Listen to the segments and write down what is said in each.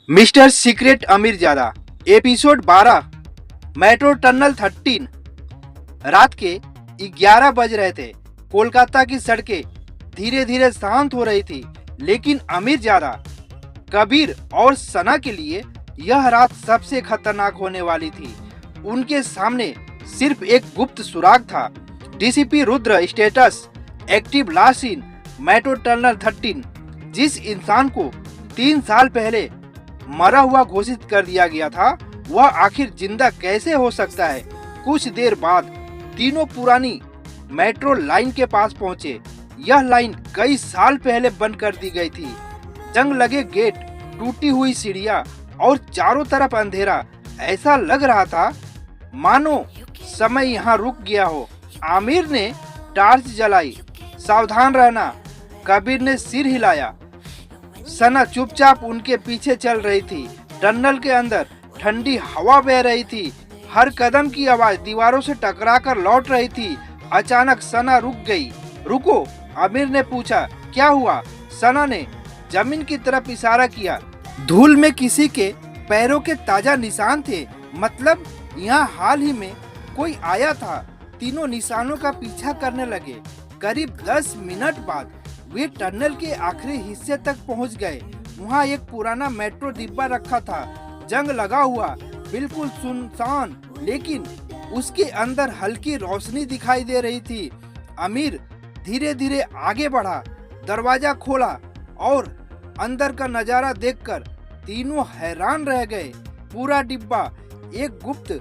Mister secret अमीरजादा episode 12 metro tunnel 13। रात के 11 बज रहे थे। कोलकाता की सड़कें धीरे धीरे शांत हो रही थी, लेकिन अमीरजादा, कबीर और सना के लिए यह रात सबसे खतरनाक होने वाली थी। उनके सामने सिर्फ एक गुप्त सुराग था। DCP Rudra status active last in metro tunnel 13। जिस इंसान को 3 साल पहले मरा हुआ घोषित कर दिया गया था, वह आखिर जिंदा कैसे हो सकता है। कुछ देर बाद तीनों पुरानी मेट्रो लाइन के पास पहुंचे। यह लाइन कई साल पहले बंद कर दी गई थी। जंग लगे गेट, टूटी हुई सीढ़ियां और चारों तरफ अंधेरा। ऐसा लग रहा था मानो समय यहाँ रुक गया हो। आमिर ने टार्च जलाई। सावधान रहना, कबीर ने सिर हिलाया। सना चुपचाप उनके पीछे चल रही थी। टनल के अंदर ठंडी हवा बह रही थी। हर कदम की आवाज दीवारों से टकराकर लौट रही थी। अचानक सना रुक गई। रुको, आमिर ने पूछा, क्या हुआ? सना ने जमीन की तरफ इशारा किया। धूल में किसी के पैरों के ताजा निशान थे। मतलब यहाँ हाल ही में कोई आया था। तीनों निशानों का पीछा करने लगे। करीब 10 मिनट बाद वे टनल के आखिरी हिस्से तक पहुंच गए। वहां एक पुराना मेट्रो डिब्बा रखा था, जंग लगा हुआ, बिल्कुल सुनसान, लेकिन उसके अंदर हल्की रोशनी दिखाई दे रही थी। अमीर धीरे धीरे आगे बढ़ा, दरवाजा खोला और अंदर का नजारा देखकर तीनों हैरान रह गए। पूरा डिब्बा एक गुप्त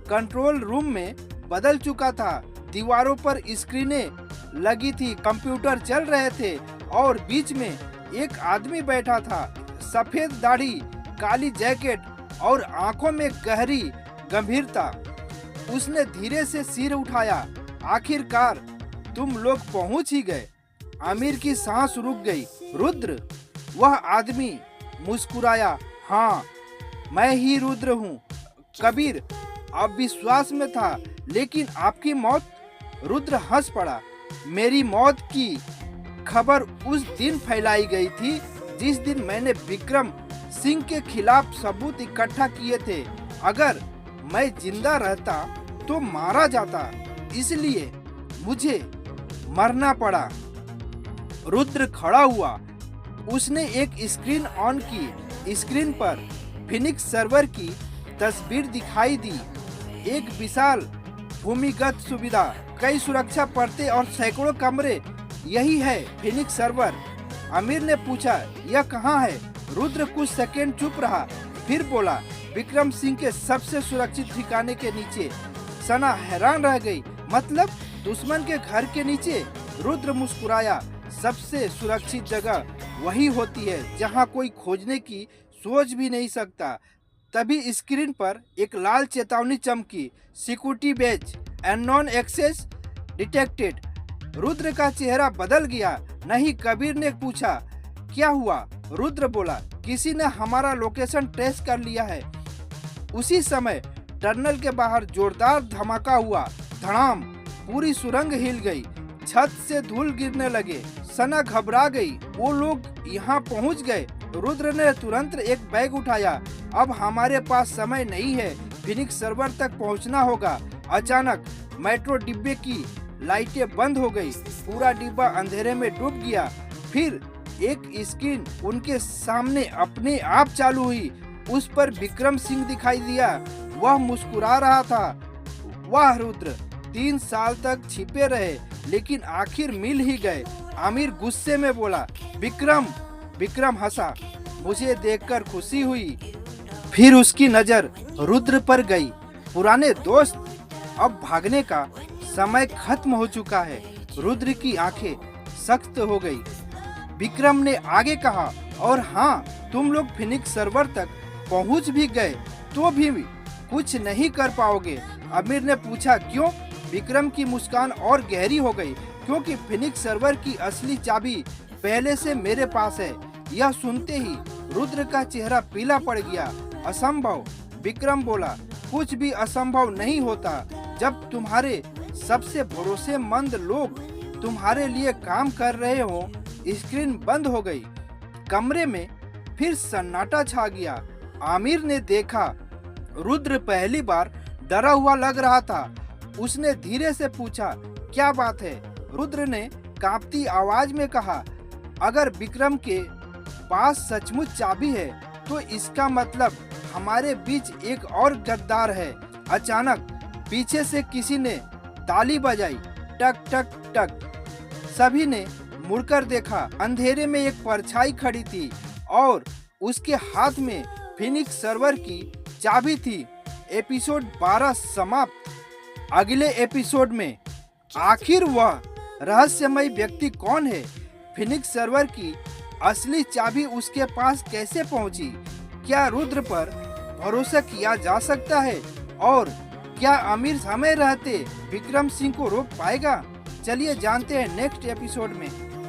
कंट्रोल रूम में बदल चुका था। दीवारों पर स्क्रीनें लगी थी, कंप्यूटर चल रहे थे और बीच में एक आदमी बैठा था। सफेद दाढ़ी, काली जैकेट और आंखों में गहरी गंभीरता। उसने धीरे से सिर उठाया। आखिरकार तुम लोग पहुंच ही गए। आमिर की सांस रुक गई। रुद्र? वह आदमी मुस्कुराया। हाँ, मैं ही रुद्र हूँ। कबीर अब विश्वास में था, लेकिन आपकी मौत? रुद्र हंस पड़ा। मेरी मौत की खबर उस दिन फैलाई गई थी जिस दिन मैंने विक्रम सिंह के खिलाफ सबूत इकट्ठा किए थे। अगर मैं जिंदा रहता तो मारा जाता, इसलिए मुझे मरना पड़ा। रुद्र खड़ा हुआ। उसने एक स्क्रीन ऑन की। स्क्रीन पर फिनिक्स सर्वर की तस्वीर दिखाई दी। एक विशाल भूमिगत सुविधा, कई सुरक्षा परतें और सैकड़ों कमरे। यही है फिनिक्स सर्वर। आमिर ने पूछा, यह कहाँ है? रुद्र कुछ सेकंड चुप रहा, फिर बोला, विक्रम सिंह के सबसे सुरक्षित ठिकाने के नीचे। सना हैरान रह गई। मतलब दुश्मन के घर के नीचे? रुद्र मुस्कुराया। सबसे सुरक्षित जगह वही होती है जहाँ कोई खोजने की सोच भी नहीं सकता। तभी स्क्रीन पर एक लाल चेतावनी चमकी। Security batch, unknown access detected. Rudra का चेहरा बदल गया। नहीं, कबीर ने पूछा, क्या हुआ? रुद्र बोला, किसी ने हमारा लोकेशन ट्रेस कर लिया है। उसी समय टनल के बाहर जोरदार धमाका हुआ। धड़ाम! पूरी सुरंग हिल गई। छत से धूल गिरने लगे। सना घबरा गई। वो लोग यहाँ पहुँच गए। रुद्र ने तुरंत एक बैग उठाया। अब हमारे पास समय नहीं है, फिनिक्स सर्वर तक पहुँचना होगा। अचानक मेट्रो डिब्बे की लाइटें बंद हो गई। पूरा डिब्बा अंधेरे में डूब गया। फिर एक स्क्रीन उनके सामने अपने आप चालू हुई। उस पर विक्रम सिंह दिखाई दिया। वह मुस्कुरा रहा था। वाह रुद्र, 3 साल तक छिपे रहे, लेकिन आखिर मिल ही गए। आमिर गुस्से में बोला। विक्रम हंसा। मुझे देखकर खुशी हुई। फिर उसकी नजर रुद्र पर गई। पुराने दोस्त, अब भागने का समय खत्म हो चुका है। रुद्र की आंखें सख्त हो गई। विक्रम ने आगे कहा, और हाँ, तुम लोग फिनिक्स सर्वर तक पहुंच भी गए तो भी कुछ नहीं कर पाओगे। आमिर ने पूछा, क्यों? विक्रम की मुस्कान और गहरी हो गई। क्योंकि फिनिक्स सर्वर की असली चाबी पहले से मेरे पास है। यह सुनते ही रुद्र का चेहरा पीला पड़ गया। असंभव, विक्रम बोला। कुछ भी असंभव नहीं होता। जब तुम्हारे सबसे भरोसेमंद लोग तुम्हारे लिए काम कर रहे हो। स्क्रीन बंद हो गई। कमरे में फिर सन्नाटा छा गया। आमिर ने देखा रुद्र पहली बार डरा हुआ लग रहा था। उसने धीरे से पूछा, क्या बात है? रुद्र ने कांपती आवाज में कहा, अगर विक्रम के पास सचमुच चाबी है तो इसका मतलब हमारे बीच एक और गद्दार है। अचानक पीछे से किसी ने ताली बजाई, टक टक टक। सभी ने मुड़कर देखा। अंधेरे में एक परछाई खड़ी थी और उसके हाथ में फिनिक्स सर्वर की चाबी थी। एपिसोड 12 समाप्त। अगले एपिसोड में आखिर वह रहस्यमय व्यक्ति कौन है? फिनिक्स सर्वर की असली चाबी उसके पास कैसे पहुंची? क्या रुद्र पर भरोसा किया जा सकता है? और क्या आमिर समय रहते विक्रम सिंह को रोक पाएगा? चलिए जानते हैं नेक्स्ट एपिसोड में।